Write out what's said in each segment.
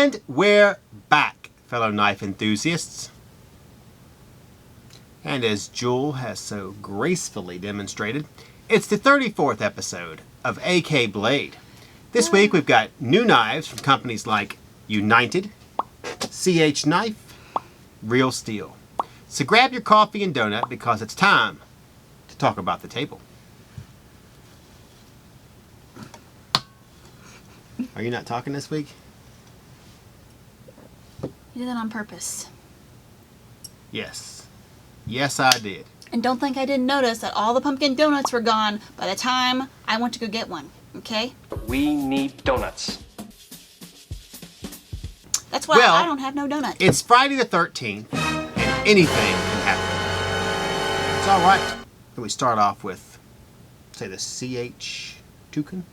And we're back, fellow knife enthusiasts. And as Jul has so gracefully demonstrated, it's the 34th episode of AK Blade. This week we've got new knives from companies like United, CH Knife, Real Steel. So grab your coffee and donut because it's time to talk about the table. Are you not talking this week? You did that on purpose. Yes. Yes, I did. And don't think I didn't notice that all the pumpkin donuts were gone by the time I went to go get one, okay? We need donuts. That's why I don't have no donut. It's Friday the 13th, and anything can happen. It's alright that we start off with, say, the CH Toucan?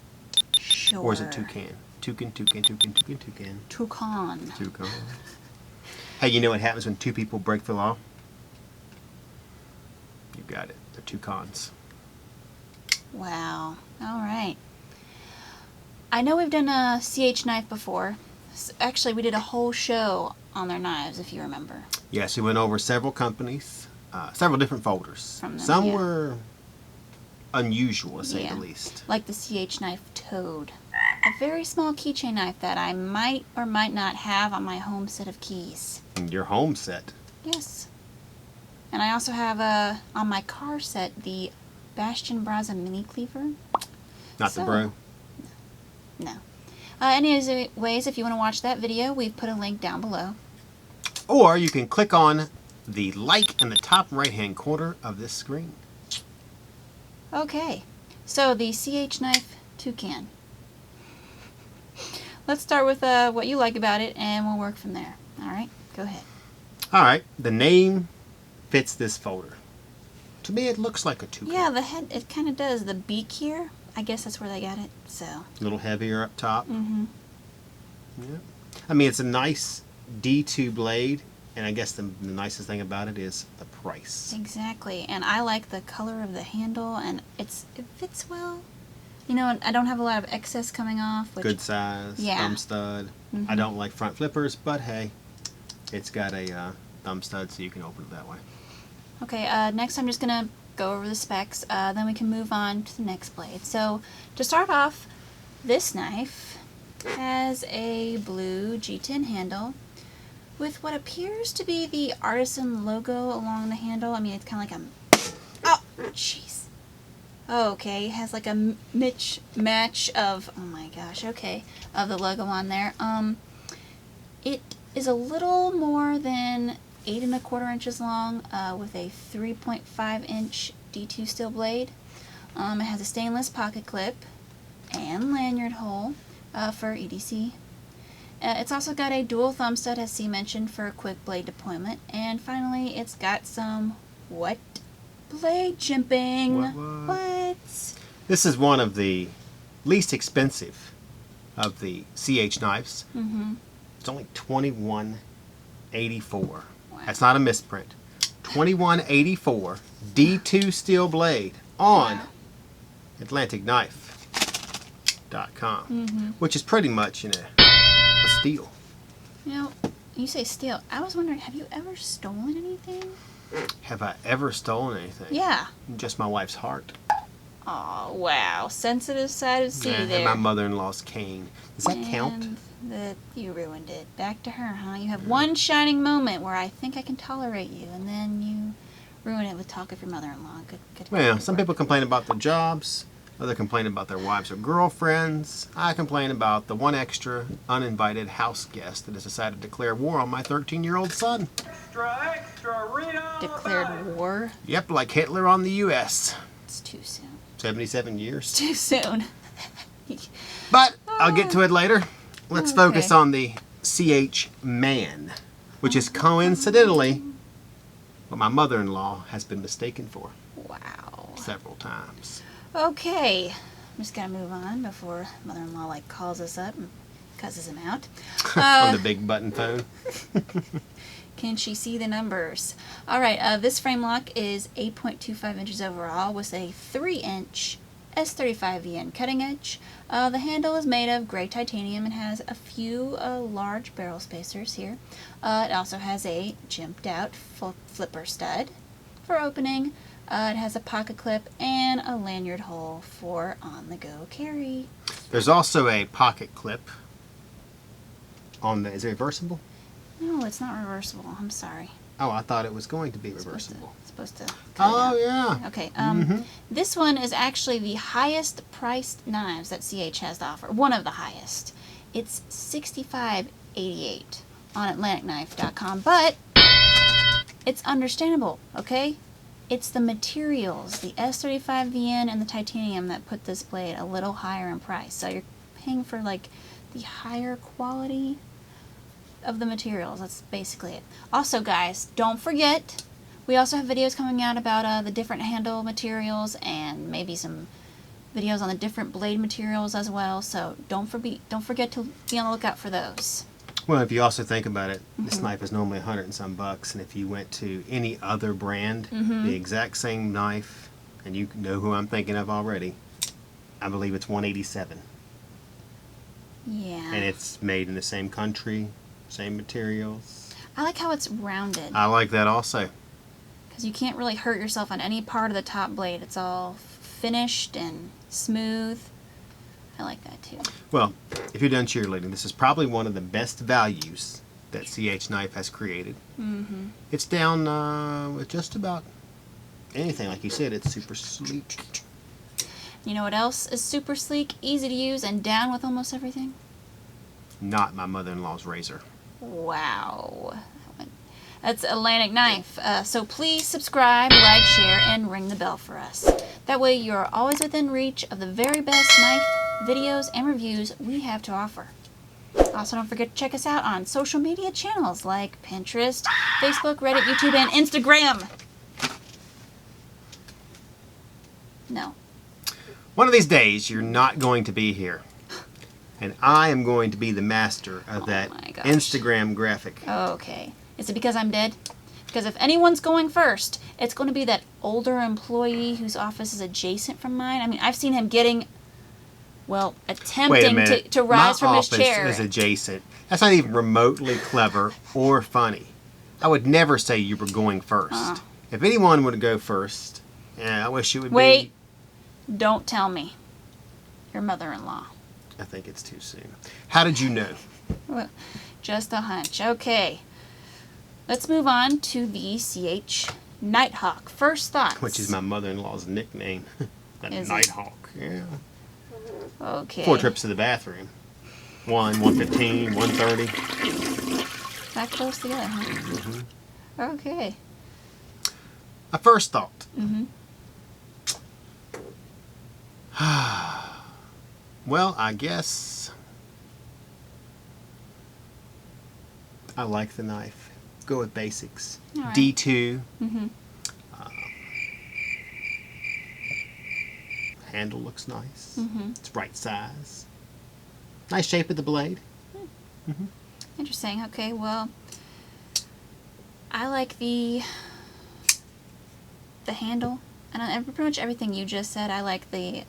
Sure. Or is it Toucan? Toucan. Toucan. Hey, you know what happens when two people break the law? You got it. They're Toucans. Wow. All right. I know we've done a CH knife before. Actually, we did a whole show on their knives, if you remember. Yes, we went over several companies, several different folders. From them, Some yeah. were unusual, to say the least. Like the CH knife Toad. A very small keychain knife that I might or might not have on my home set of keys. Your home set? Yes. And I also have on my car set the Bastion Braza mini cleaver. Not the bro? No. Anyways, if you want to watch that video, we've put a link down below. Or you can click on the like in the top right hand corner of this screen. Okay. So the CH knife Toucan. Let's start with what you like about it, and we'll work from there. Alright, go ahead. Alright, the name fits this folder. To me, it looks like a toucan. Yeah, the head, it kind of does. The beak here, I guess that's where they got it, so. A little heavier up top. Mm-hmm. Yeah. I mean, it's a nice D2 blade, and I guess the nicest thing about it is the price. Exactly, and I like the color of the handle, and it fits well. You know, I don't have a lot of excess coming off. Which, good size, thumb stud. Mm-hmm. I don't like front flippers, but hey, it's got a thumb stud so you can open it that way. Okay, next I'm just going to go over the specs, then we can move on to the next blade. So, to start off, this knife has a blue G10 handle with what appears to be the Artisan logo along the handle. I mean, it's kind of like a... Oh, jeez. Okay, it has like a match of... Oh my gosh, okay. Of the logo on there. It is a little more than 8 1/4 inches long with a 3.5 inch D2 steel blade. It has a stainless pocket clip and lanyard hole for EDC. It's also got a dual thumb stud, as C mentioned, for quick blade deployment. And finally, it's got some blade jimping. What? This is one of the least expensive of the CH knives. Mm-hmm. It's only $21.84. Wow. That's not a misprint. $21.84 D2 steel blade on AtlanticKnife.com, which is pretty much, you know, a steal. You know, you say steal. I was wondering, have you ever stolen anything? Have I ever stolen anything? Yeah. Just my wife's heart. Oh, wow. Sensitive side of C there. And my mother-in-law's cane. Does that count? That you ruined it. Back to her, huh? You have one shining moment where I think I can tolerate you, and then you ruin it with talk of your mother-in-law. Good. Well, some people complain about their jobs. Others complain about their wives or girlfriends. I complain about the one extra uninvited house guest that has decided to declare war on my 13-year-old son. Extra, read all Declared war? Yep, like Hitler on the U.S. It's too soon. 77 years. Too soon. But I'll get to it later. Let's focus on the CH Man, which is coincidentally what my mother-in-law has been mistaken for. Wow. Several times. Okay. I'm just going to move on before mother-in-law calls us up and cusses him out. On the big button phone. Can she see the numbers? Alright, this frame lock is 8.25 inches overall with a 3-inch S35VN cutting edge. The handle is made of gray titanium and has a few large barrel spacers here. It also has a jimped out flipper stud for opening. It has a pocket clip and a lanyard hole for on-the-go carry. There's also a pocket clip on the... Is it reversible? No, it's not reversible. I'm sorry. Oh, I thought it was going to be reversible. It's supposed to cut Oh, it out. yeah. Okay, this one is actually the highest priced knives that CH has to offer. One of the highest. It's $65.88 on AtlanticKnife.com, but it's understandable, okay? It's the materials, the S35VN and the titanium, that put this blade a little higher in price. So you're paying for, like, the higher quality of the materials. That's basically it. Also, guys, don't forget, we also have videos coming out about the different handle materials and maybe some videos on the different blade materials as well. So don't forget to be on the lookout for those. Well, if you also think about it, this knife is normally $100 and some bucks, and if you went to any other brand, the exact same knife, and you know who I'm thinking of already, I believe it's $187. Yeah. And it's made in the same country, same materials. I like how it's rounded, I like that also. because you can't really hurt yourself on any part of the top blade. It's all finished and smooth. I like that too. Well, if you're done cheerleading, this is probably one of the best values that CH Knife has created. It's down with just about anything. Like you said, it's super sleek. You know what else is super sleek, easy to use, and down with almost everything? Not my mother-in-law's razor. Wow. That's Atlantic Knife. So please subscribe, like, share, and ring the bell for us. That way you're always within reach of the very best knife videos and reviews we have to offer. Also, don't forget to check us out on social media channels like Pinterest, Facebook, Reddit, YouTube, and Instagram. No. One of these days, you're not going to be here. And I am going to be the master of that my gosh. Instagram graphic. Okay. Is it because I'm dead? Because if anyone's going first, it's going to be that older employee whose office is adjacent from mine. I mean, I've seen him getting, well, Wait a attempting minute. to rise from his My chair. office is adjacent. That's not even remotely clever or funny. I would never say you were going first. If anyone would go first, I wish it would Wait. Don't tell me. Your mother-in-law. I think it's too soon. How did you know? Well, just a hunch. Okay. Let's move on to the CH Nighthawk. First thoughts. Which is my mother-in-law's nickname. That Is it? Nighthawk. Yeah. Okay. 4 trips to the bathroom. 1:15, 1:30. That close together, huh? Okay. My first thought. Well, I guess I like the knife. Go with basics. All right. D2. Handle looks nice. It's right size. Nice shape of the blade. Interesting. Okay, well, I like the handle, and pretty much everything you just said. I like the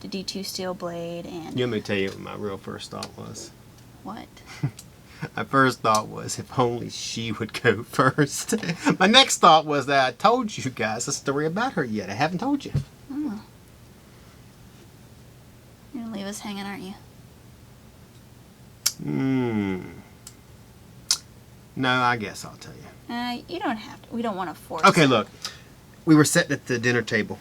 D2 steel blade and You want me to tell you what my real first thought was? what? My first thought was, if only she would go first. My next thought was that I told you guys a story about her yet. I haven't told you. Oh. You're gonna leave us hanging, aren't you? No, I guess I'll tell you. You don't have to. We don't want to force. Okay, it. look. We were sitting at the dinner table.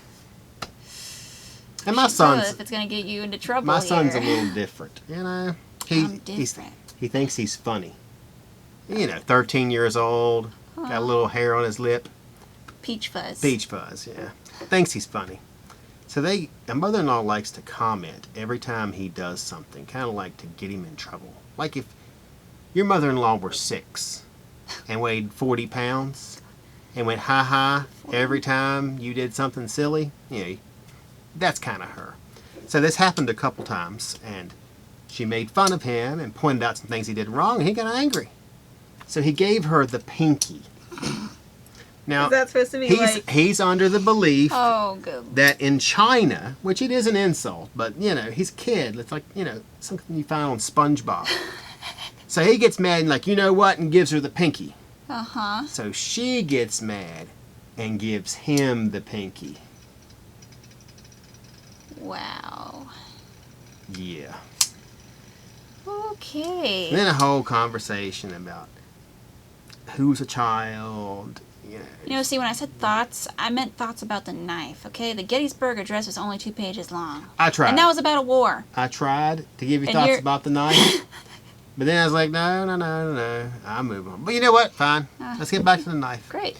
And my You should know son's if it's gonna get you into trouble. my son's a here. little different. You know, I'm different. he thinks he's funny. You know, 13 years old, got a little hair on his lip. Peach fuzz. Peach fuzz, yeah. Thinks he's funny. So my mother-in-law likes to comment every time he does something, kind of like to get him in trouble. Like if your mother-in-law were 6 and weighed 40 pounds and went ha-ha every time you did something silly, you know, that's kind of her. So this happened a couple times, and she made fun of him and pointed out some things he did wrong, and he got angry. So he gave her the pinky. Now, Is that supposed to be he's under the belief Oh, good. that in China, which it is an insult, but, you know, he's a kid. It's like, you know, something you find on SpongeBob. So he gets mad and like, you know what, and gives her the pinky. Uh-huh. So she gets mad and gives him the pinky. Wow. Yeah. Okay. And then a whole conversation about who's a child, you know. You know, see, when I said thoughts, I meant thoughts about the knife, okay? The Gettysburg Address was only 2 pages long. I tried. And that was about a war. I tried to give you And thoughts you're- about the knife. But then I was like, no. I'll move on. But you know what? Fine. Let's get back to the knife. Great.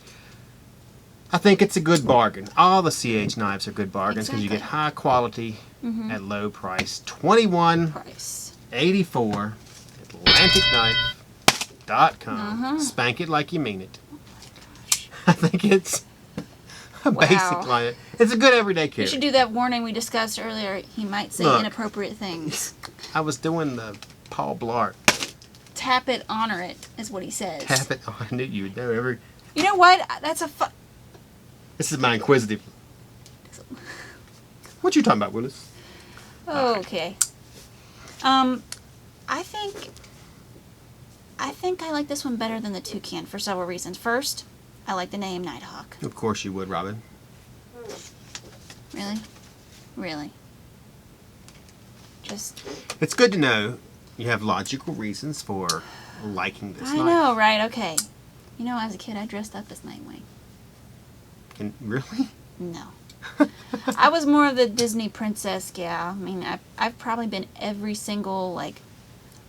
I think it's a good bargain. All the CH knives are good bargains because you get Exactly. high quality Mm-hmm. at low price. $21.84. Price. AtlanticKnife.com. Spank it like you mean it. I think it's a basic line. It's a good everyday You carry. should do that warning we discussed earlier. He might say Look. inappropriate things. I was doing the Paul Blart. Tap it, honor it, is what he says. Tap it. Oh, I knew you would know every. You know what? That's a This is my inquisitive. What you talking about, Willis? Okay. I think I like this one better than the Toucan for several reasons. First, I like the name Nighthawk. Of course you would, Robin. Really? Really? Just... It's good to know you have logical reasons for liking this I knife. know, right? Okay. You know, as a kid, I dressed up as Nightwing. Really? No. I was more of the Disney princess gal. I mean, I've probably been every single, like,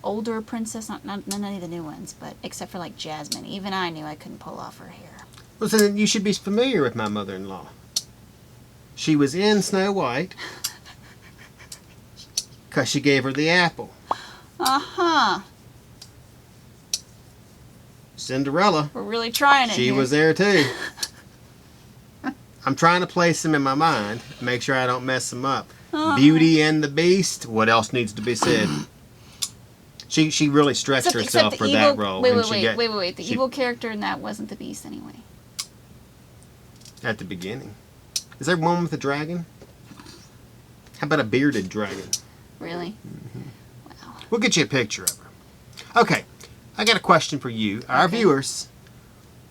older princess, not none of the new ones, but except for, like, Jasmine. Even I knew I couldn't pull off her hair. Well, so then you should be familiar with my mother-in-law. She was in Snow White because she gave her the apple. Uh-huh. Cinderella, We're really trying it she here. was there too. I'm trying to place them in my mind, make sure I don't mess them up. Beauty and the Beast, what else needs to be said? She really stretched herself the for evil, that role. Wait. The she- evil character in that wasn't the Beast anyway. At the beginning. Is there one with a dragon? How about a bearded dragon? Really? Wow. We'll get you a picture of her. Okay, I got a question for you, our Okay. viewers.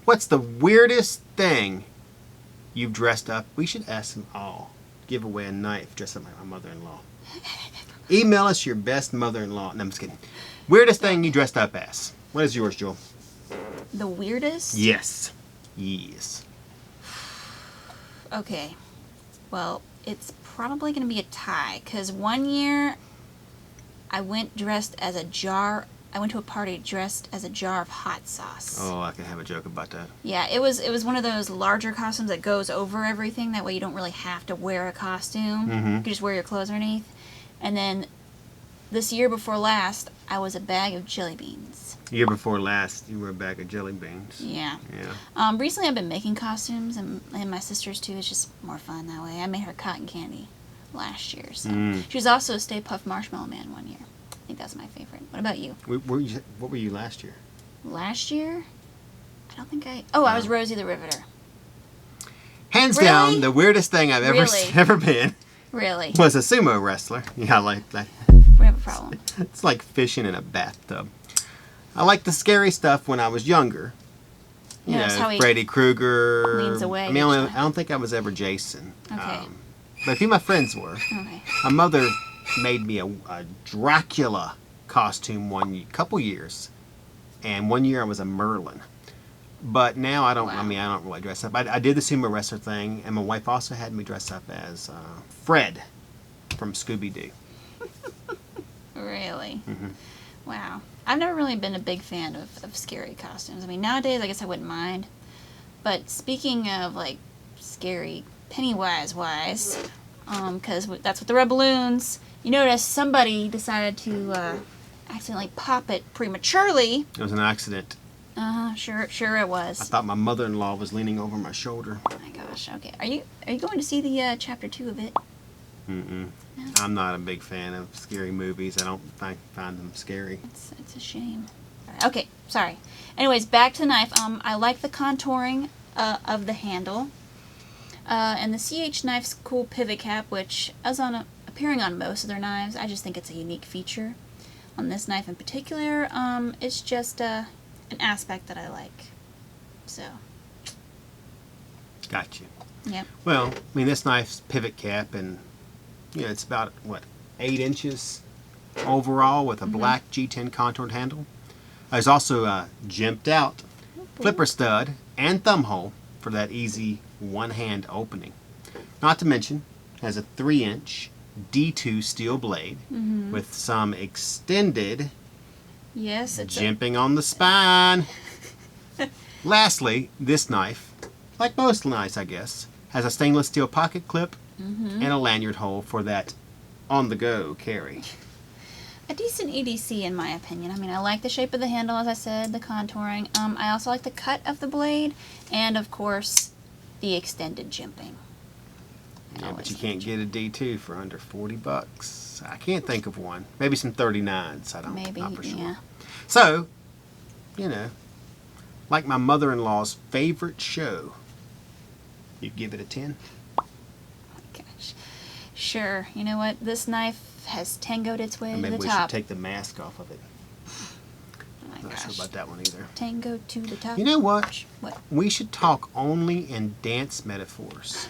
What's the weirdest thing you've dressed up? We should ask them all. Give away a knife dressed up like my mother-in-law. Email us your best mother-in-law. No, I'm just kidding. Weirdest thing you dressed up as. What is yours, Jewel? The weirdest? Yes. Yes. Okay. Well, it's probably going to be a tie, because one year I went dressed as a jar. I went to a party dressed as a jar of hot sauce. Oh, I can have a joke about that. Yeah, it was one of those larger costumes that goes over everything. That way you don't really have to wear a costume. Mm-hmm. You can just wear your clothes underneath. And then this year before last, I was a bag of jelly beans. Year before last, you were a bag of jelly beans. Yeah. Yeah. Recently I've been making costumes, and my sister's too. It's just more fun that way. I made her cotton candy last year. So she was also a Stay Puft Marshmallow Man one year. I think that's my favorite. What about you? What were you last year? Last year? I don't think I was Rosie the Riveter. Hands Really? down, the weirdest thing I've Really? ever been Really? was a sumo wrestler. Yeah, I like that. We have a problem. It's like fishing in a bathtub. I liked the scary stuff when I was younger. You Notice how know, he Freddy Krueger. leans away I mean, each time. I don't think I was ever Jason. Okay. But a few of my friends were. Okay. My mother made me a Dracula costume couple years, and one year I was a Merlin. But now I don't. Wow. I mean, I don't really dress up. I did the sumo wrestler thing, and my wife also had me dress up as Fred from Scooby Doo. Really? Mm-hmm. Wow. I've never really been a big fan of scary costumes. I mean, nowadays I guess I wouldn't mind. But speaking of, like, scary Pennywise-wise, because that's what the red balloons, you notice somebody decided to accidentally pop it prematurely. It was an accident. Sure it was. I thought my mother-in-law was leaning over my shoulder. Oh my gosh. Okay. Are you going to see the chapter 2 of it? Mm-mm. No. I'm not a big fan of scary movies. I don't find them scary. It's a shame. Okay, sorry. Anyways, back to the knife. I like the contouring of the handle. And the CH knife's cool pivot cap, which is appearing on most of their knives. I just think it's a unique feature. On this knife in particular, it's just an aspect that I like. So. Gotcha. Yep. Well, I mean, this knife's pivot cap, and it's about, what, 8 inches overall with a black G10 contoured handle. There's also a jimped out flipper stud and thumb hole for that easy one-hand opening. Not to mention, has a 3-inch D2 steel blade with some extended jimping on the spine. Lastly, this knife, like most knives I guess, has a stainless steel pocket clip and a lanyard hole for that on-the-go carry. A decent EDC in my opinion. I mean, I like the shape of the handle, as I said, the contouring. I also like the cut of the blade, and of course, the extended jimping. Yeah, but you can't get a D2 for under $40. I can't think of one. Maybe some 39s. I don't know for sure. Yeah. So, like my mother-in-law's favorite show, you'd give it a 10? Oh my gosh. Sure. You know what? This knife has tangoed its way to the top. Maybe we should take the mask off of it. Oh my Not gosh. sure about that one either. Tango to the top. You know what? What? We should talk only in dance metaphors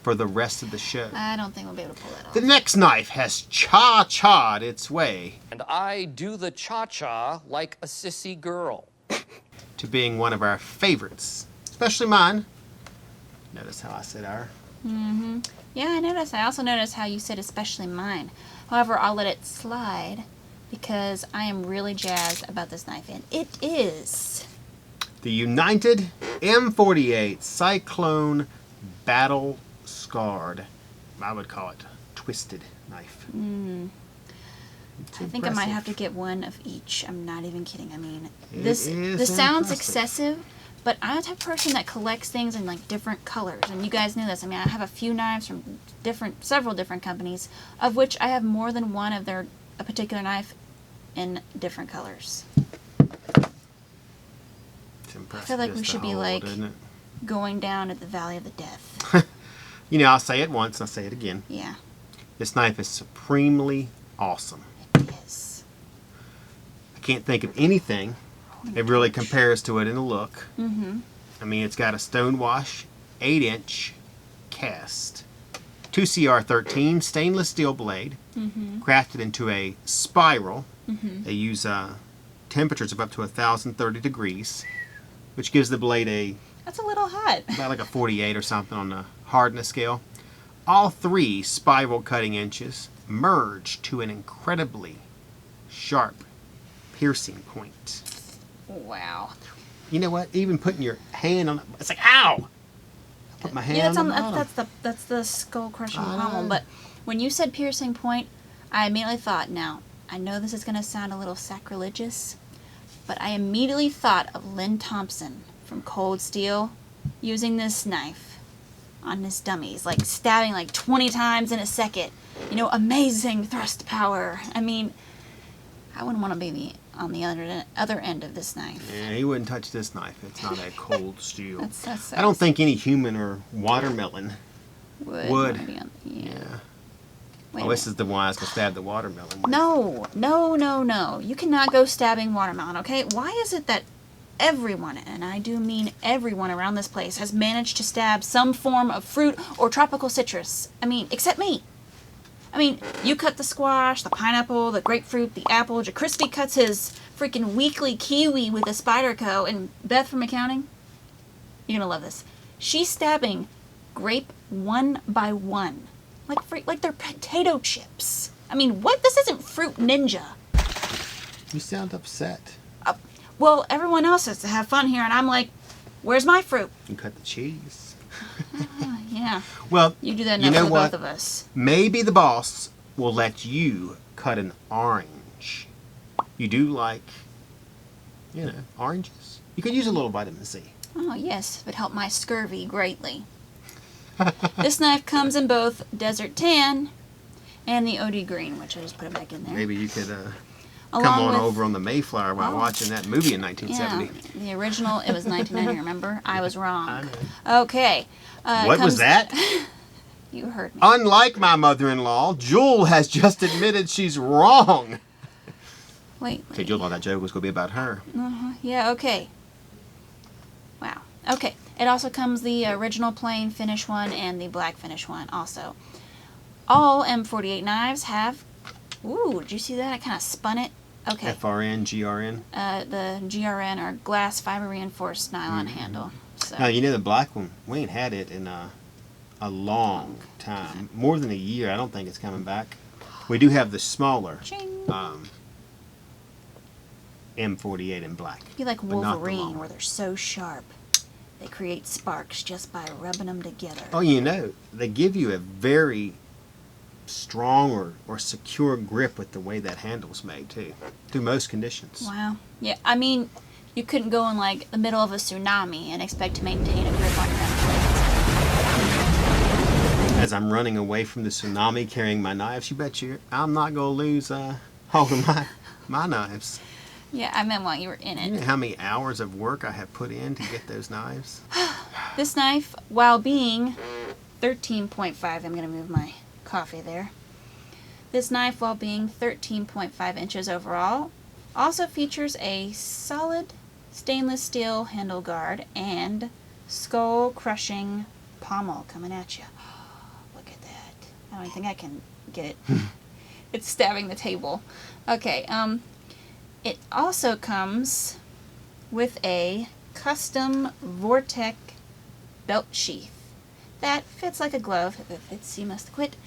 for the rest of the show. I don't think we'll be able to pull that off. The next knife has cha-cha'd its way And I do the cha-cha like a sissy girl. to being one of our favorites, especially mine. Notice how I said our. Yeah, I noticed. I also noticed how you said especially mine. However, I'll let it slide because I am really jazzed about this knife, and it is The United M48 Cyclone Battle Scarred. I would call it twisted knife. I think I might have to get one of each. I'm not even kidding. I mean, It this is sounds impressive. excessive, but I'm the type of person that collects things in like different colors, and you guys know this. I mean, I have a few knives from several different companies, of which I have more than one of a particular knife in different colors. It's impressive. I feel like just we to should be hold, like isn't it? going down at the Valley of the Death. I'll say it once and I'll say it again. Yeah, This knife is supremely awesome. it is. I can't think of anything that really compares to it in the look. I mean, it's got a stonewash 8-inch cast, 2CR13 stainless steel blade, crafted into a spiral. They use temperatures of up to 1,030 degrees, which gives the blade That's a little hot. about like a 48 or something on the hardness scale. All 3 spiral cutting inches merge to an incredibly sharp piercing point. Wow. You know what? Even putting your hand on it, it's like, ow! I put my hand on the bottom. that's the skull crushing I pommel. know. But when you said piercing point, I immediately thought, now, I know this is going to sound a little sacrilegious, but I immediately thought of Lynn Thompson from Cold Steel using this knife on his dummies, like stabbing like 20 times in a second. Amazing thrust power. I mean, I wouldn't want to be on the other end of this knife. Yeah, he wouldn't touch this knife. It's not a cold steel. That's I don't think any human or watermelon would. would. wanna be on, yeah. Yeah. Wait a Oh, this minute. is the one I was going to stab the watermelon with. No. You cannot go stabbing watermelon, okay? Why is it that everyone, and I do mean everyone around this place, has managed to stab some form of fruit or tropical citrus? I mean, except me. I mean, you cut the squash, the pineapple, the grapefruit, the apple. Crispy cuts his freaking weekly kiwi with a Spyderco. And Beth from accounting, you're going to love this. She's stabbing grape one by one. Like they're potato chips. I mean, what? This isn't Fruit Ninja. You sound upset. Well, everyone else has to have fun here, and I'm like, where's my fruit? You cut the cheese. Yeah, Well, you do that you enough know for what? both of us. Maybe the boss will let you cut an orange. You do like, oranges. You could use a little vitamin C. Oh, yes, it would help my scurvy greatly. This knife comes in both Desert Tan and the OD Green, which I just put it back in there. Maybe you could come Along on with- over on the Mayflower while Oh. watching that movie in Yeah, 1970. the original, it was 1990, remember? I was I wrong. know. Okay. What was comes- that? You heard me. Unlike my mother-in-law, Jul has just admitted she's wrong. Wait. Okay, Jul thought that joke was going to be about her. Yeah, okay. Wow. Okay. It also comes the original plain finish one and the black finish one also. All M48 knives have... Ooh, did you see that? I kind of spun it. Okay. FRN, GRN. The GRN or glass fiber reinforced nylon handle. So. Now, you know the black one, we ain't had it in a long time. More than a year. I don't think it's coming back. We do have the smaller Ching. M48 in black. Be like but not the Wolverine, long where they're so sharp. They create sparks just by rubbing them together. Oh, you know, they give you a very strong or secure grip with the way that handle's made, too. Through most conditions. Wow. Yeah, I mean, you couldn't go in, like, the middle of a tsunami and expect to maintain a grip on your own blades. As I'm running away from the tsunami carrying my knives, you bet I'm not going to lose hold of my knives. Yeah, I meant while you were in You know it. how many hours of work I have put in to get those knives? This knife, while being 13.5, I'm going to move my coffee there. This knife, while being 13.5 inches overall, also features a solid stainless steel handle guard and skull-crushing pommel coming at you. Look at that. I don't think I can get it. It's stabbing the table. Okay, it also comes with a custom Vortec belt sheath that fits like a glove. If it fits, you must quit.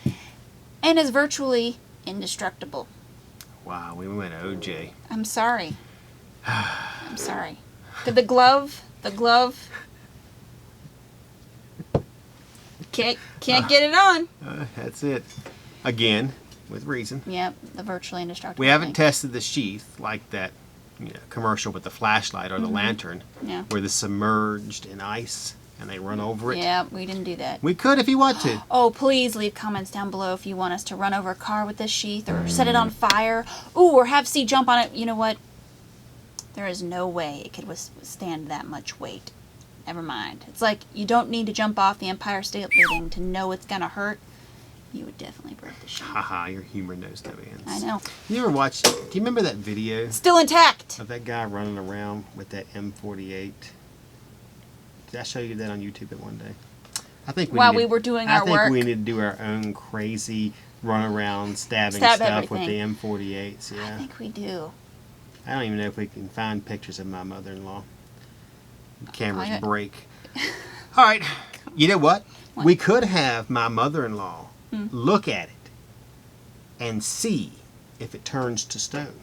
And is virtually indestructible. Wow, we went OJ. I'm sorry. I'm sorry. The glove can't get it on. That's it. Again, with reason. Yep, the virtually indestructible. We haven't thing. tested the sheath like that commercial with the flashlight or the lantern Yeah. where they're submerged in ice and they run over it. Yeah, we didn't do that. We could if you want to. Oh, please leave comments down below if you want us to run over a car with this sheath or set it on fire. Ooh, or have C jump on it. You know what? There is no way it could withstand that much weight. Never mind. It's like you don't need to jump off the Empire State Building to know it's gonna hurt. You would definitely break the sheath. Haha, your humor knows no ends. I know. You ever watch, do you remember that video Still intact. of that guy running around with that M48? Did I show you that on YouTube at one day? I think While we were doing our I think work. we need to do our own crazy run around stabbing Stab stuff with the everything. M48s. I Yeah. think we do. I don't even know if we can find pictures of my mother-in-law. The cameras I- break. All right. You know what? What? We could have my mother-in-law look at it and see if it turns to stone.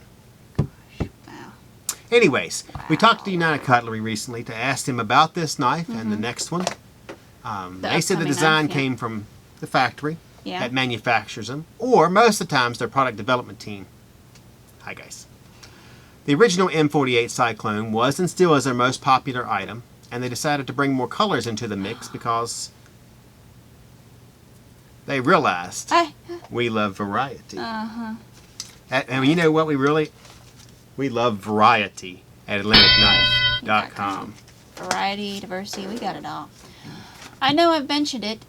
Wow. Anyways, we talked to United Cutlery recently to ask them about this knife and the next one. They said the upcoming design knife, yeah. came from the factory Yeah. that manufactures them, or most of the times their product development team. Hi guys. The original M48 Cyclone was and still is their most popular item, and they decided to bring more colors into the mix because they realized we love variety. Uh-huh. And you know what we love variety at AtlanticKnife.com. Variety, diversity, we got it all. I know I've mentioned it.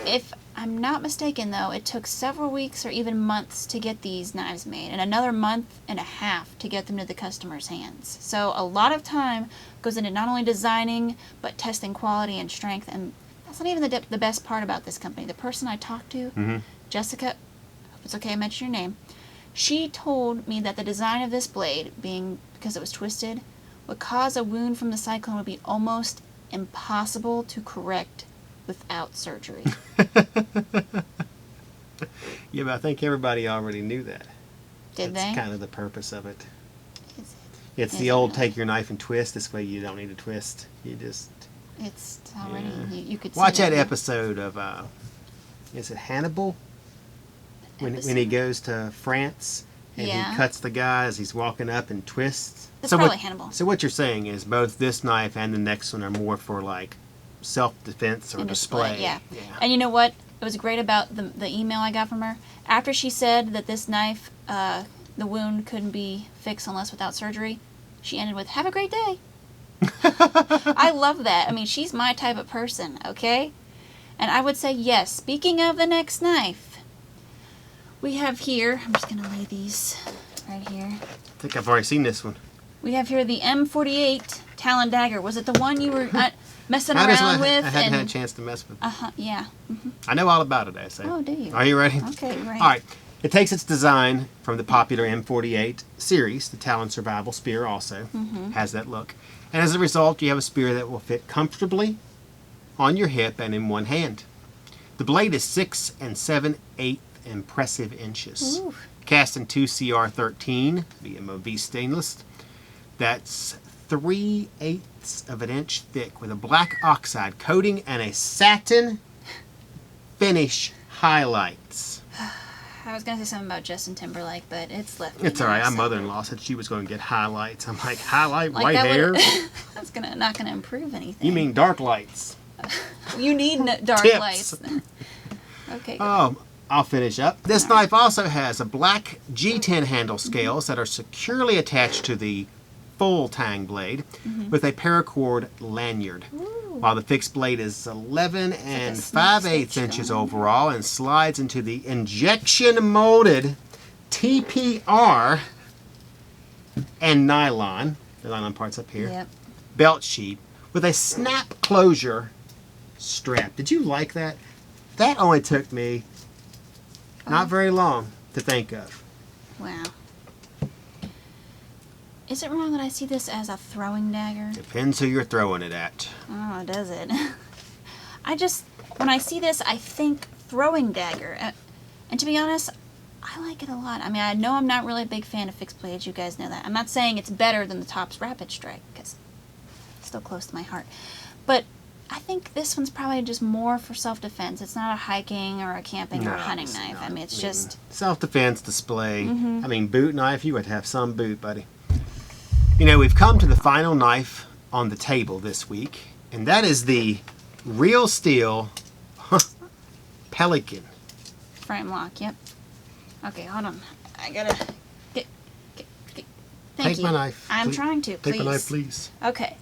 If I'm not mistaken, though, it took several weeks or even months to get these knives made, and another month and a half to get them to the customer's hands. So a lot of time goes into not only designing, but testing quality and strength, and that's not even the best part about this company. The person I talked to, Jessica, I hope it's okay I mention your name, she told me that the design of this blade, being because it was twisted, would cause a wound from the Cyclone would be almost impossible to correct without surgery. Yeah, but I think everybody already knew that. Did That's they? kind of the purpose of it. Is It's Is the it old really? take your knife and twist. This way you don't need to twist. You just It's already, Yeah. you could see watch that now. episode of, is it Hannibal? When he Episode. goes to France and Yeah. he cuts the guy as he's walking up and twists. That's what- probably Hannibal. So what you're saying is both this knife and the next one are more for like self-defense or And display. yeah. And you know what? It was great about the email I got from her. After she said that this knife the wound couldn't be fixed unless without surgery, she ended with, "Have a great day." I love that. I mean, she's my type of person, okay? And I would say yes. Speaking of the next knife, we have here, I'm just going to lay these right here. I think I've already seen this one. We have here the M48 Talon Dagger. Was it the one you were messing That is around what with? I hadn't had a chance to mess with. Yeah. I know all about it, I say. Oh, do you? Are you ready? Okay, right. All right. It takes its design from the popular M48 series. The Talon Survival Spear also has that look. And as a result, you have a spear that will fit comfortably on your hip and in one hand. The blade is 6 7/8 impressive inches. Ooh. Cast in 2CR13 VMOV stainless. That's 3/8 of an inch thick with a black oxide coating and a satin finish highlights. I was going to say something about Justin Timberlake, but it's left me It's all right. now, Our so- mother-in-law said she was going to get highlights. I'm like, highlight Like white that hair? That's not gonna improve anything. You mean dark lights? You need dark Tips. lights. Okay. Good. Oh, I'll finish up. This knife also has a black G10 handle scales that are securely attached to the full tang blade with a paracord lanyard. While the fixed blade is 11 and snake 5/8 stitch inches going on. overall and slides into the injection molded TPR and nylon parts up here, Yep. belt sheet with a snap closure strap. Did you like that? That only took me not very long to think of. Wow. Is it wrong that I see this as a throwing dagger? Depends who you're throwing it at. Oh, does it? When I see this, I think throwing dagger. And to be honest, I like it a lot. I mean, I know I'm not really a big fan of fixed blades. You guys know that. I'm not saying it's better than the Topps Rapid Strike, because it's still close to my heart. But I think this one's probably just more for self-defense. It's not a hiking or a camping or a hunting it's knife. not. I mean, it's just... Self-defense display. I mean, boot knife, you would have some boot, buddy. You know, we've come to the final knife on the table this week, and that is the Real Steel Pelican. Frame lock, yep. Okay, hold on. I gotta get thank Take you. my knife. I'm please. trying to, please. Take my knife, please. Okay.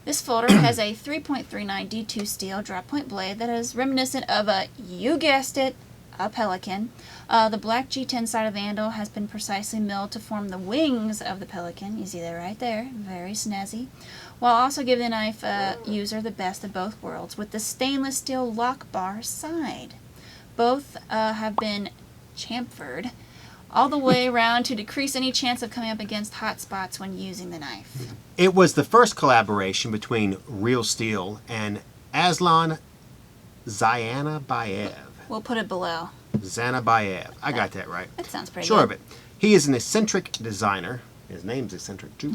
This folder has a 3.39 D2 steel drop point blade that is reminiscent of a, you guessed it, a pelican. The black G10 side of the handle has been precisely milled to form the wings of the pelican. You see that right there. Very snazzy. While also giving the knife user the best of both worlds with the stainless steel lock bar side. Both have been chamfered all the way around to decrease any chance of coming up against hot spots when using the knife. It was the first collaboration between Real Steel and Aslan Zanabayev. We'll put it below. Zanabayev. I got that right. That sounds pretty Sure of good. it. He is an eccentric designer. His name's eccentric too.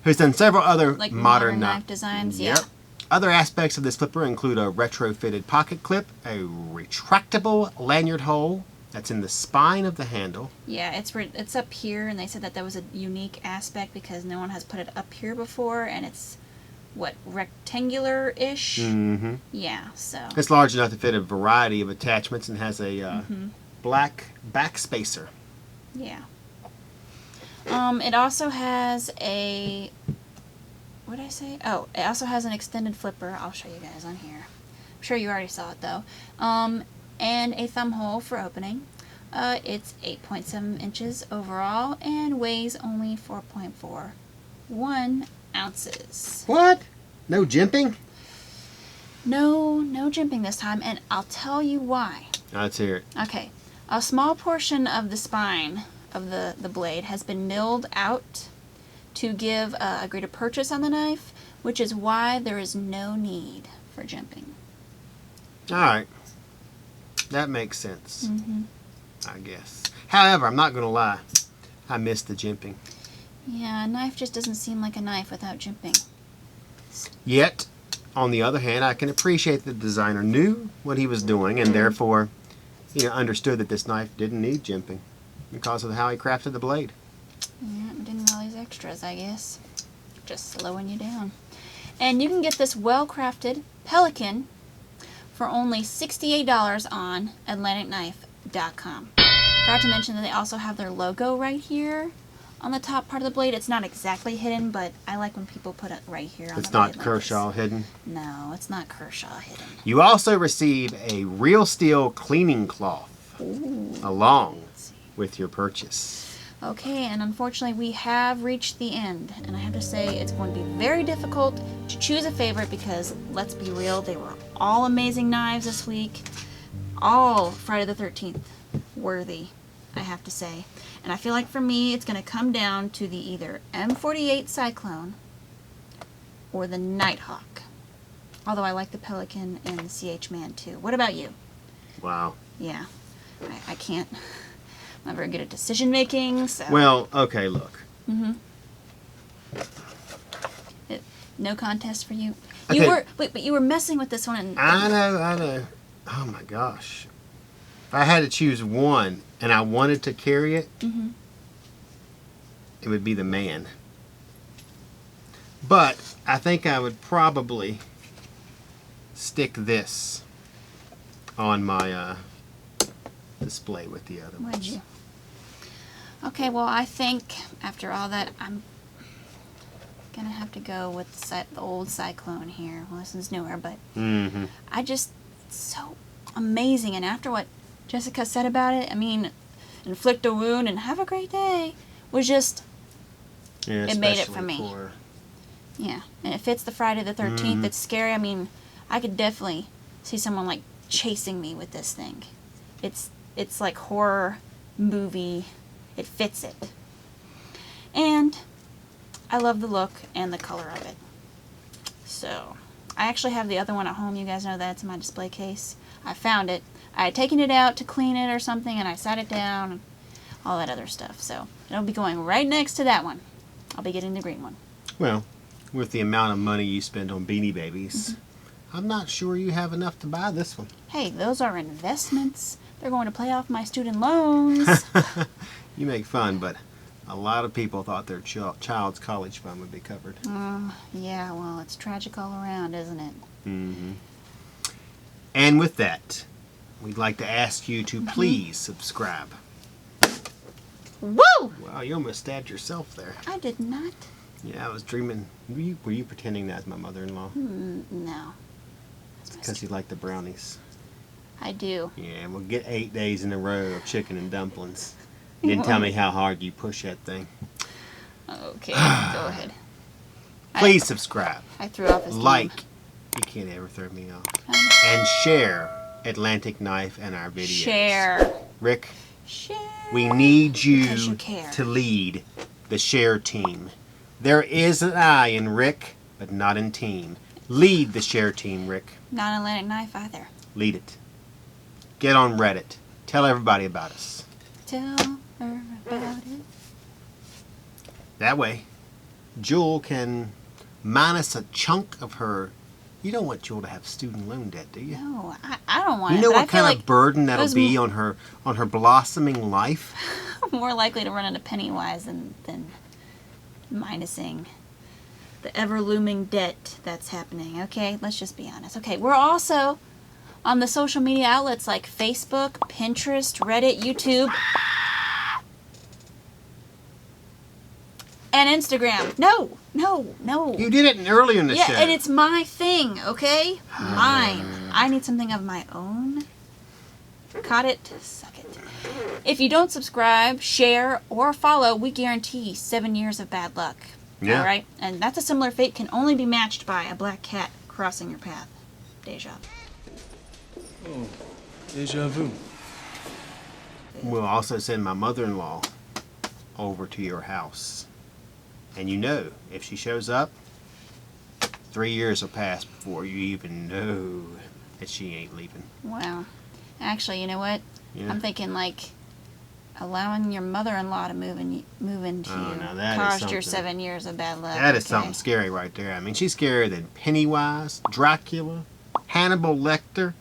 Who's done several other Like modern knife designs, Yep. yeah. Other aspects of this flipper include a retrofitted pocket clip, a retractable lanyard hole that's in the spine of the handle. Yeah, it's up here, and they said that was a unique aspect because no one has put it up here before, and it's, what, rectangular-ish? Mm-hmm. Yeah, so... It's large enough to fit a variety of attachments and has a black back spacer. Yeah. It also has a... What did I say? Oh, it also has an extended flipper. I'll show you guys on here. I'm sure you already saw it, though. And a thumb hole for opening. It's 8.7 inches overall and weighs only 4.41 ounces. What? No jimping? No jimping this time, and I'll tell you why. Let's hear it. Okay, a small portion of the spine of the blade has been milled out to give a greater purchase on the knife, which is why there is no need for jimping. Alright. That makes sense. I guess. However, I'm not going to lie. I missed the jimping. Yeah, a knife just doesn't seem like a knife without jimping. Yet, on the other hand, I can appreciate that the designer knew what he was doing and therefore, understood that this knife didn't need jimping because of how he crafted the blade. Yeah, didn't all these extras, I guess. Just slowing you down. And you can get this well-crafted Pelican for only $68 on AtlanticKnife.com. Forgot to mention that they also have their logo right here on the top part of the blade. It's not exactly hidden, but I like when people put it right here on the blade. It's not like Kershaw this. hidden. No, it's not Kershaw hidden. You also receive a real steel cleaning cloth along with your purchase. Okay, and unfortunately we have reached the end, and I have to say it's going to be very difficult to choose a favorite because, let's be real, they were all amazing knives this week. All Friday the 13th worthy, I have to say. And I feel like for me it's going to come down to the either M48 Cyclone or the Nighthawk. Although I like the Pelican and the CH Man too. What about you? Wow. Yeah, I can't. I'm not very good at decision making, so. Well, okay, look. No contest for you. Okay. But you were messing with this one. And I know. Oh my gosh. If I had to choose one and I wanted to carry it, it would be the Man. But I think I would probably stick this on my display with the other Would ones. you? Okay, well, I think after all that, I'm gonna have to go with the old Cyclone here. Well, this one's newer, but it's so amazing. And after what Jessica said about it, I mean, inflict a wound and have a great day was just, Yeah, it made it for especially me. Yeah, and it fits the Friday the 13th. It's scary. I mean, I could definitely see someone like chasing me with this thing. It's like horror movie. It fits it. And I love the look and the color of it. So, I actually have the other one at home. You guys know that's in my display case. I found it. I had taken it out to clean it or something, and I sat it down and all that other stuff. So, it'll be going right next to that one. I'll be getting the green one. Well, with the amount of money you spend on Beanie Babies, I'm not sure you have enough to buy this one. Hey, those are investments. They're going to pay off my student loans. You make fun, but a lot of people thought their child's college fund would be covered. Yeah, well, it's tragic all around, isn't it? And with that, we'd like to ask you to please subscribe. Woo! Wow, you almost stabbed yourself there. I did not. Yeah, I was dreaming. Were you pretending that was my mother-in-law? No. Because you like the brownies. I do. Yeah, we'll get 8 days in a row of chicken and dumplings. You didn't tell me how hard you push that thing. Okay, go ahead. Please subscribe. I threw off his Like. game. You can't ever throw me off. And share Atlantic Knife and our videos. Share. Rick, Share. we need Because you you care. to lead the share team. There is an I in Rick, but not in team. Lead the share team, Rick. Not Atlantic Knife either. Lead it. Get on Reddit. Tell everybody about us. Tell her about it. That way, Jul can minus a chunk of her. You don't want Jul to have student loan debt, do you? No, I don't want You it. know but I what feel kind like of burden that'll was be on her blossoming life? I'm more likely to run into Pennywise than minusing the ever-looming debt that's happening. Okay, let's just be honest. Okay, we're also on the social media outlets like Facebook, Pinterest, Reddit, YouTube, and Instagram. No. You did it earlier in the show. Yeah, and it's my thing, okay? Mine. I need something of my own. Caught it? Suck it. If you don't subscribe, share, or follow, we guarantee 7 years of bad luck. Yeah. All right? And that's a similar fate can only be matched by a black cat crossing your path. Deja. Oh, déjà vu. We'll also send my mother-in-law over to your house. And you know, if she shows up, 3 years will pass before you even know that she ain't leaving. Wow. Actually, you know what? Yeah. I'm thinking like allowing your mother-in-law to move into Oh, you now that is caused your something. 7 years of bad luck. That is okay? something scary right there. I mean, she's scarier than Pennywise, Dracula, Hannibal Lecter.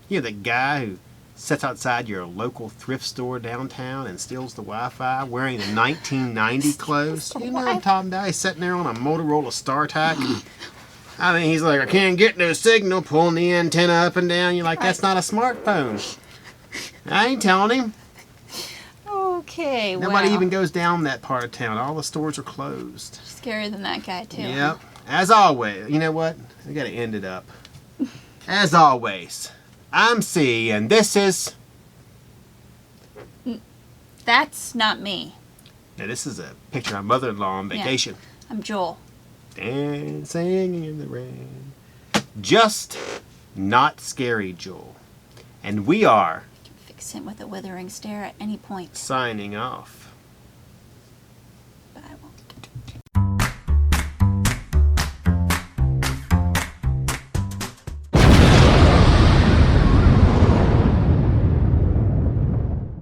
You know, the guy who sits outside your local thrift store downtown and steals the Wi-Fi wearing the 1990 clothes. You know what I'm talking about? He's sitting there on a Motorola StarTAC. I mean, he's like, I can't get no signal, pulling the antenna up and down. You're like, that's not a smartphone. I ain't telling him. Okay, Nobody well. even goes down that part of town. All the stores are closed. Scarier than that guy, too. Yep. As always, you know what? We gotta end it up. As always, I'm C, and this is... That's not me. Now, this is a picture of my mother-in-law on vacation. I'm Jul. Dancing in the rain. Just not scary, Jul. And we are Fix him with a withering stare at any point. signing off.